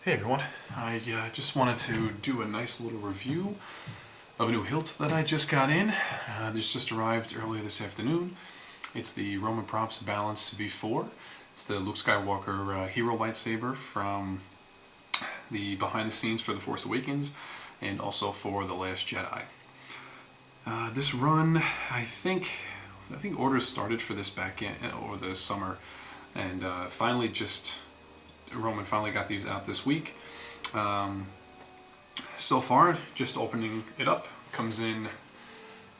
Hey everyone, I just wanted to do a nice little review of a new hilt that I just got in. This just arrived earlier this afternoon. It's the Roman Props Balance V4. It's the Luke Skywalker hero lightsaber from the behind the scenes for The Force Awakens and also for The Last Jedi. This run, I think orders started for this back in over the summer, and Roman finally got these out this week. So far, just opening it up, comes in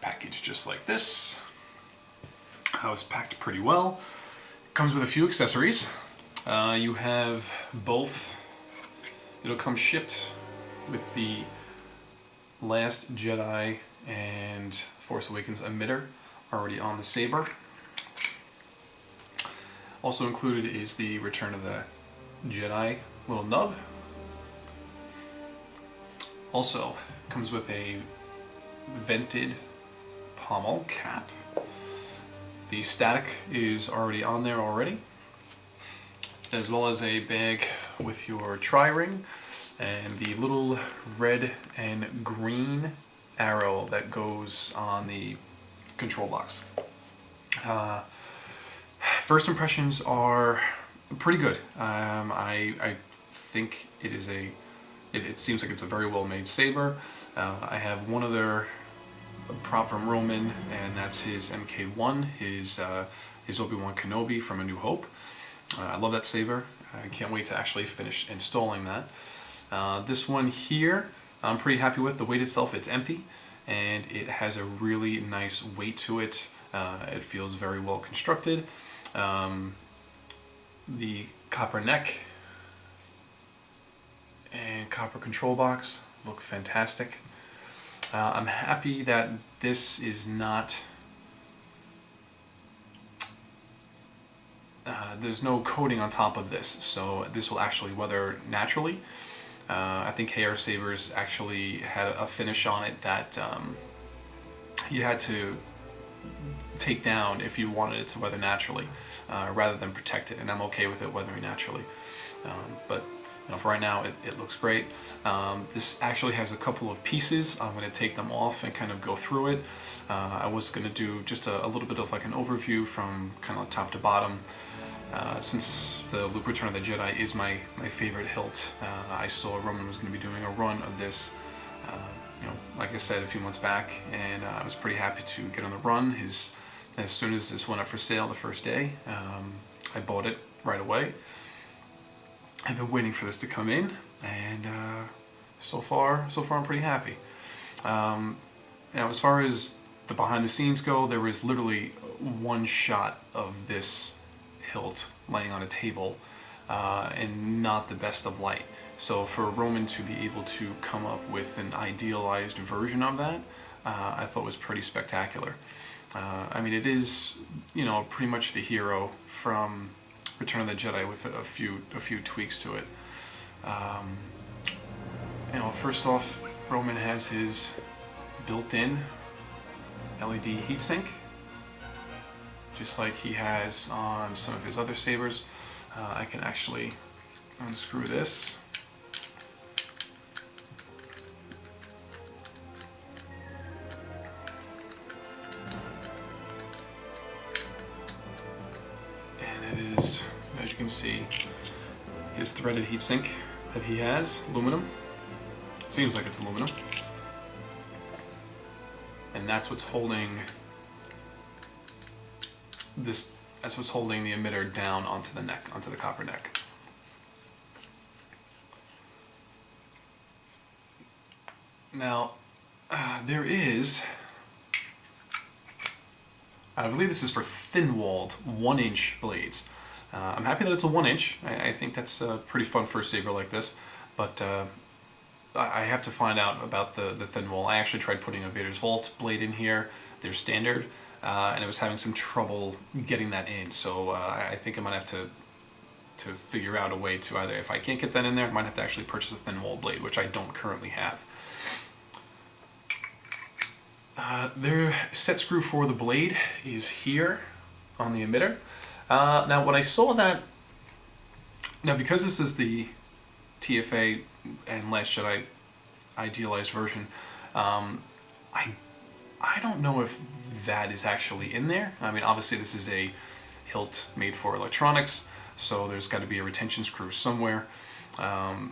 packaged just like this. It was packed pretty well. Comes with a few accessories. You have both. It'll come shipped with the Last Jedi and Force Awakens emitter already on the saber. Also included is the Return of the Jedi little nub. Also comes with a vented pommel cap. The static is already on there already, as well as a bag with your tri-ring and the little red and green arrow that goes on the control box. First impressions are pretty good. I think it seems like it's a very well made saber. I have one other prop from Roman, and that's his MK1, his Obi-Wan Kenobi from A New Hope. I love that saber. I can't wait to actually finish installing that. This one here, I'm pretty happy with. The weight itself, it's empty, and it has a really nice weight to it. It feels very well constructed. The copper neck and copper control box look fantastic. I'm happy that this is not... there's no coating on top of this, so this will actually weather naturally. I think KR Sabers actually had a finish on it that you had to take down if you wanted it to weather naturally, rather than protect it, and I'm okay with it weathering naturally. But for right now, it looks great. This actually has a couple of pieces. I'm going to take them off and kind of go through it. I was going to do just a little bit of like an overview from kind of top to bottom. Since the Luke Return of the Jedi is my favorite hilt, I saw Roman was going to be doing a run of this, like I said, a few months back, and I was pretty happy to get on the run. As soon as this went up for sale the first day, I bought it right away. I've been waiting for this to come in, and so far I'm pretty happy. As far as the behind the scenes go, there was literally one shot of this hilt laying on a table, and not the best of light. So for Roman to be able to come up with an idealized version of that, I thought was pretty spectacular. I mean, it is, pretty much the hero from Return of the Jedi with a few tweaks to it. First off, Roman has his built-in LED heatsink, just like he has on some of his other sabers. I can actually unscrew this. And it is, as you can see, his threaded heatsink that he has, aluminum. It seems like it's aluminum. And that's what's holding this. That's what's holding the emitter down onto the neck, onto the copper neck. Now, there is, I believe this is for thin-walled 1-inch blades. I'm happy that it's a 1-inch. I think that's pretty fun for a saber like this, but I have to find out about the thin wall. I actually tried putting a Vader's Vault blade in here. They're standard, and I was having some trouble getting that in, so I think I might have to figure out a way to either, if I can't get that in there, I might have to actually purchase a thin wall blade, which I don't currently have. Their set screw for the blade is here on the emitter. Now when I saw that, now because this is the TFA and Last Jedi idealized version. I don't know if that is actually in there. I mean, obviously this is a hilt made for electronics, so there's got to be a retention screw somewhere. I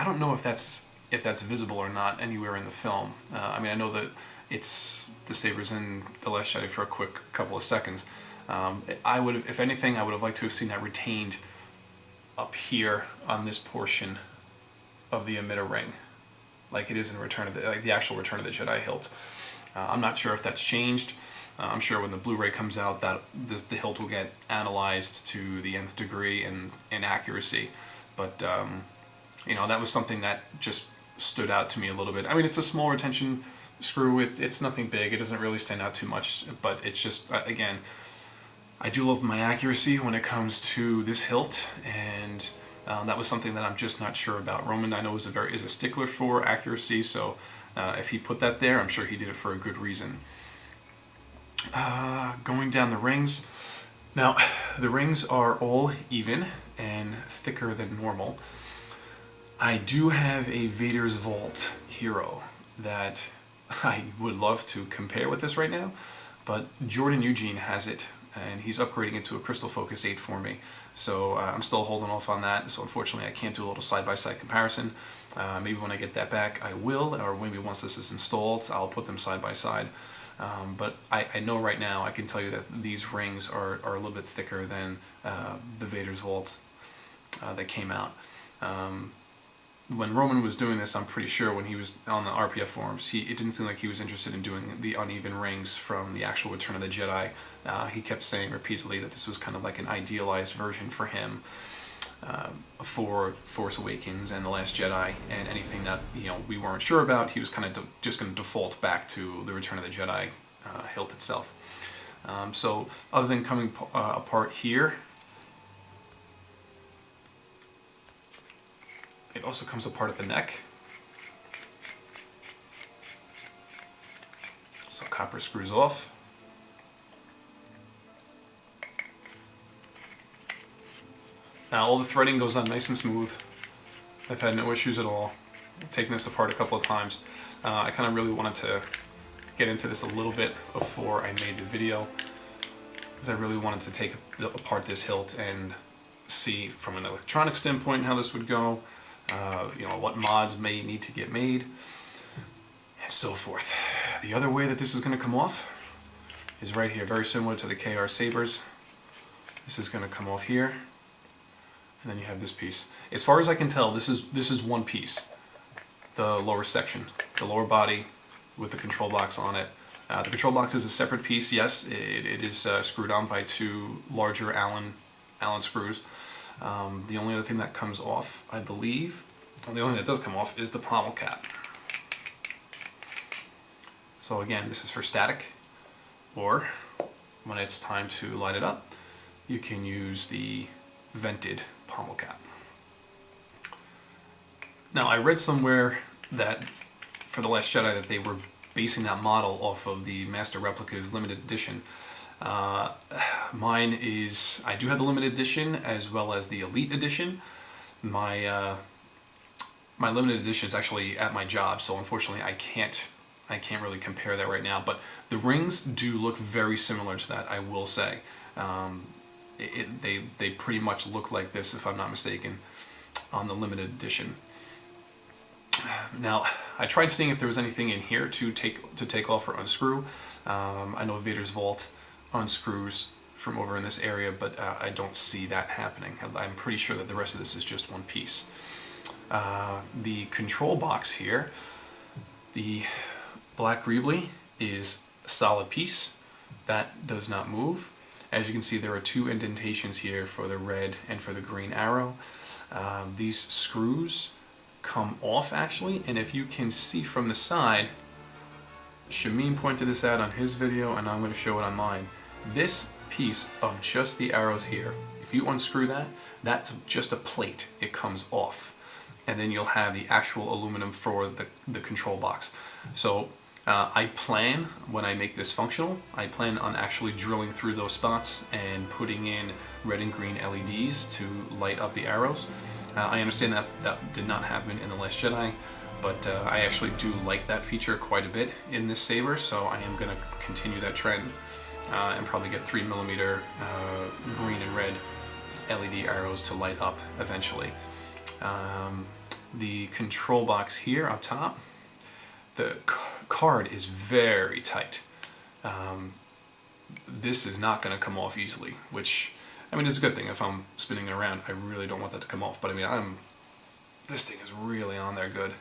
don't know if that's visible or not anywhere in the film. I mean, I know that the saber's in The Last Jedi for a quick couple of seconds. I would have, if anything, I would have liked to have seen that retained up here on this portion of the emitter ring, like it is in the actual Return of the Jedi hilt. I'm not sure if that's changed. I'm sure when the Blu-ray comes out that the hilt will get analyzed to the nth degree in accuracy. But that was something that just stood out to me a little bit. I mean, it's a small retention screw. It's nothing big. It doesn't really stand out too much. But it's just, again, I do love my accuracy when it comes to this hilt, and that was something that I'm just not sure about. Roman, I know, is a stickler for accuracy, so if he put that there, I'm sure he did it for a good reason. Going down the rings. Now, the rings are all even and thicker than normal. I do have a Vader's Vault Hero that I would love to compare with this right now, but Jordan Eugene has it, and he's upgrading it to a Crystal Focus 8 for me. So I'm still holding off on that, so unfortunately I can't do a little side-by-side comparison. Maybe when I get that back I will, or maybe once this is installed I'll put them side-by-side. But I know right now, I can tell you that these rings are a little bit thicker than the Vader's Vault that came out. When Roman was doing this, I'm pretty sure when he was on the RPF forums, it didn't seem like he was interested in doing the uneven rings from the actual Return of the Jedi. He kept saying repeatedly that this was kind of like an idealized version for him for Force Awakens and The Last Jedi, and anything that we weren't sure about, he was kind of just going to default back to the Return of the Jedi hilt itself. So other than coming apart here, it also comes apart at the neck. So copper screws off. Now all the threading goes on nice and smooth. I've had no issues at all. I've taken this apart a couple of times. I kind of really wanted to get into this a little bit before I made the video, because I really wanted to take apart this hilt and see from an electronic standpoint how this would go. What mods may need to get made, and so forth. The other way that this is going to come off is right here, very similar to the KR sabers. This is going to come off here, and then you have this piece. As far as I can tell, this is one piece. The lower section, the lower body with the control box on it. The control box is a separate piece. Yes, it is screwed on by two larger Allen screws. The only other thing that comes off, I believe, the only thing that does come off is the pommel cap. So again, this is for static, or when it's time to light it up, you can use the vented pommel cap. Now, I read somewhere that for The Last Jedi that they were basing that model off of the Master Replica's limited edition. Mine is, I do have the limited edition as well as the Elite edition. My limited edition is actually at my job, so unfortunately I can't really compare that right now. But the rings do look very similar to that, I will say. They pretty much look like this, if I'm not mistaken, on the limited edition. Now, I tried seeing if there was anything in here to take off or unscrew. I know Vader's Vault unscrews from over in this area, but I don't see that happening. I'm pretty sure that the rest of this is just one piece. The control box here, the black greebly, is a solid piece. That does not move. As you can see, there are two indentations here for the red and for the green arrow. These screws come off actually, and if you can see from the side, Shameen pointed this out on his video and I'm going to show it on mine. This piece of just the arrows here, if you unscrew that, that's just a plate. It comes off, and then you'll have the actual aluminum for the control box. So I plan, when I make this functional, I plan on actually drilling through those spots and putting in red and green LEDs to light up the arrows. I understand that that did not happen in The Last Jedi, but I actually do like that feature quite a bit in this saber, so I am going to continue that trend and probably get 3mm green and red LED arrows to light up eventually. The control box here up top, the card is very tight. This is not going to come off easily, which, I mean, it's a good thing. If I'm spinning it around, I really don't want that to come off, but I mean, this thing is really on there good.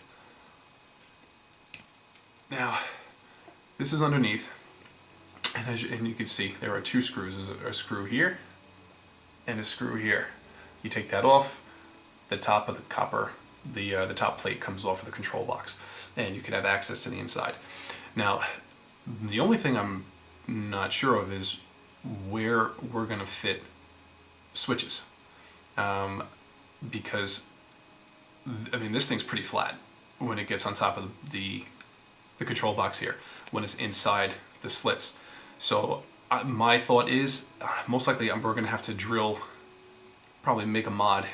Now, this is underneath, and you can see there are two screws. There's a screw here and a screw here. You take that off, the top of the copper, the top plate comes off of the control box, and you can have access to the inside. Now, the only thing I'm not sure of is where we're going to fit switches, because I mean, this thing's pretty flat when it gets on top of the control box here, when it's inside the slits. So my thought is most likely we're going to have to drill, probably make a mod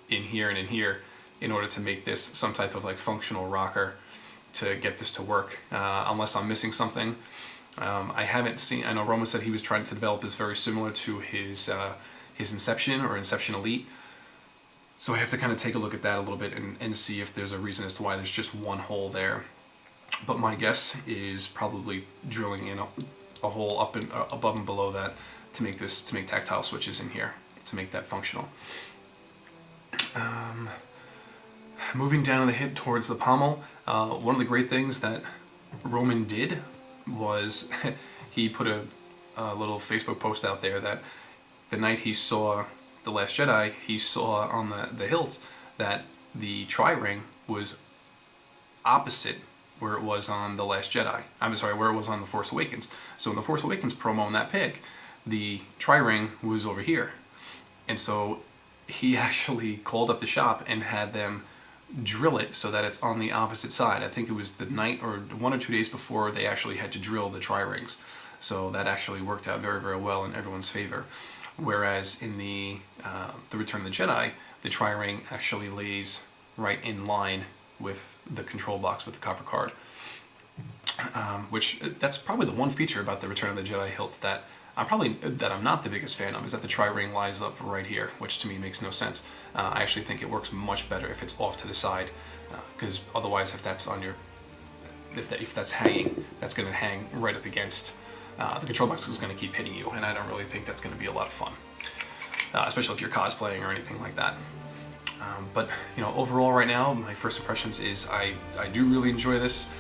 in here and in here in order to make this some type of like functional rocker to get this to work, unless I'm missing something. I haven't seen, I know Roman said he was trying to develop this very similar to his Inception or Inception Elite. So I have to kind of take a look at that a little bit and see if there's a reason as to why there's just one hole there. But my guess is probably drilling in a hole up and above and below that to make tactile switches in here to make that functional. Moving down the hip towards the pommel, one of the great things that Roman did was he put a little Facebook post out there that the night he saw The Last Jedi, he saw on the hilt that the tri-ring was opposite where it was on The Last Jedi. I'm sorry, where it was on The Force Awakens. So in The Force Awakens promo in that pic, the tri-ring was over here. And so he actually called up the shop and had them drill it so that it's on the opposite side. I think it was the night or 1 or 2 days before they actually had to drill the tri-rings. So that actually worked out very, very well in everyone's favor. Whereas in the Return of the Jedi, the tri-ring actually lays right in line with the control box with the copper card. Which, that's probably the one feature about the Return of the Jedi hilt that I'm not the biggest fan of, is that the tri-ring lies up right here, which to me makes no sense. I actually think it works much better if it's off to the side, because otherwise if that's on your, if that's hanging, that's going to hang right up against the control box is going to keep hitting you, and I don't really think that's going to be a lot of fun, especially if you're cosplaying or anything like that. But you know, overall right now, my first impressions is I do really enjoy this.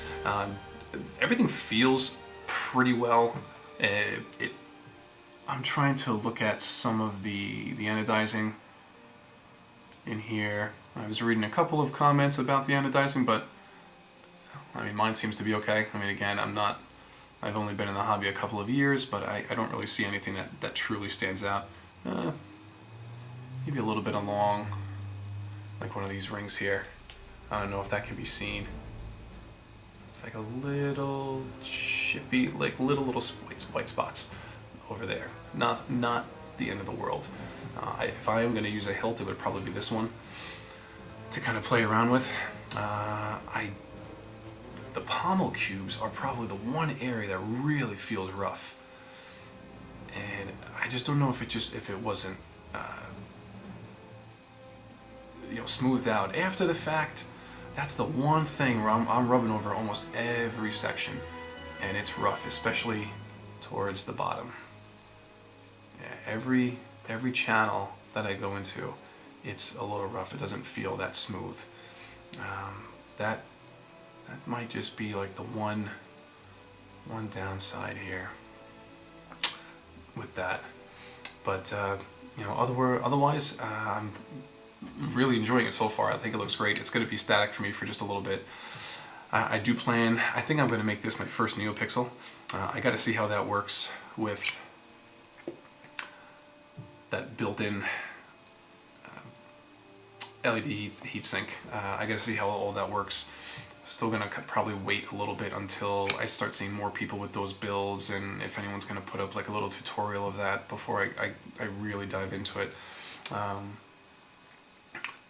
Everything feels pretty well. I'm trying to look at some of the anodizing in here. I was reading a couple of comments about the anodizing, but I mean, mine seems to be okay. I mean, again, I've only been in the hobby a couple of years, but I don't really see anything that truly stands out. Maybe a little bit along, like one of these rings here. I don't know if that can be seen. It's like a little chippy, like little white spots over there. Not the end of the world. If I am going to use a hilt, it would probably be this one to kind of play around with. The pommel cubes are probably the one area that really feels rough, and I just don't know if it wasn't smoothed out after the fact. That's the one thing where I'm rubbing over almost every section, and it's rough, especially towards the bottom. Yeah, every channel that I go into, it's a little rough. It doesn't feel that smooth. That might just be like the one downside here with that. But otherwise, I'm really enjoying it so far. I think it looks great. It's going to be static for me for just a little bit. I think I'm going to make this my first NeoPixel. I got to see how that works with that built-in LED heatsink. I got to see how all that works. Still going to probably wait a little bit until I start seeing more people with those builds, and if anyone's going to put up like a little tutorial of that before I really dive into it.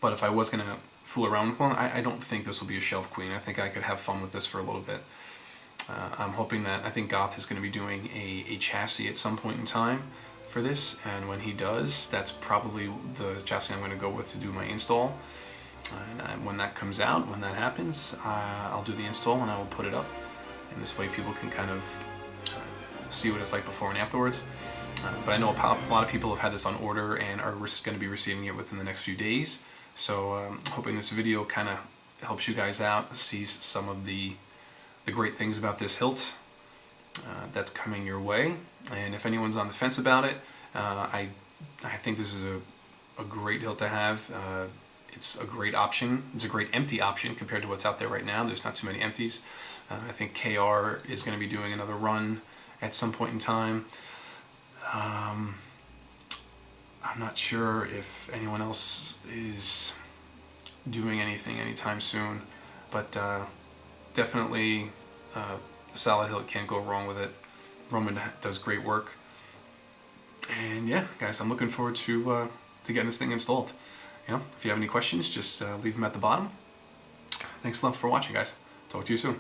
But if I was going to fool around with one, I don't think this will be a shelf queen. I think I could have fun with this for a little bit. I'm hoping that, I think Goth is going to be doing a chassis at some point in time for this, and when he does, that's probably the chassis I'm going to go with to do my install. And when that comes out, when that happens, I'll do the install and I will put it up. And this way people can kind of see what it's like before and afterwards. But I know a lot of people have had this on order and are going to be receiving it within the next few days. So hoping this video kind of helps you guys out, sees some of the great things about this hilt that's coming your way. And if anyone's on the fence about it, I think this is a great hilt to have. It's a great option. It's a great empty option compared to what's out there right now. There's not too many empties. I think KR is going to be doing another run at some point in time. I'm not sure if anyone else is doing anything anytime soon, but definitely a solid hilt, can't go wrong with it. Roman does great work. And yeah, guys, I'm looking forward to getting this thing installed. If you have any questions, just leave them at the bottom. Thanks a lot for watching, guys. Talk to you soon.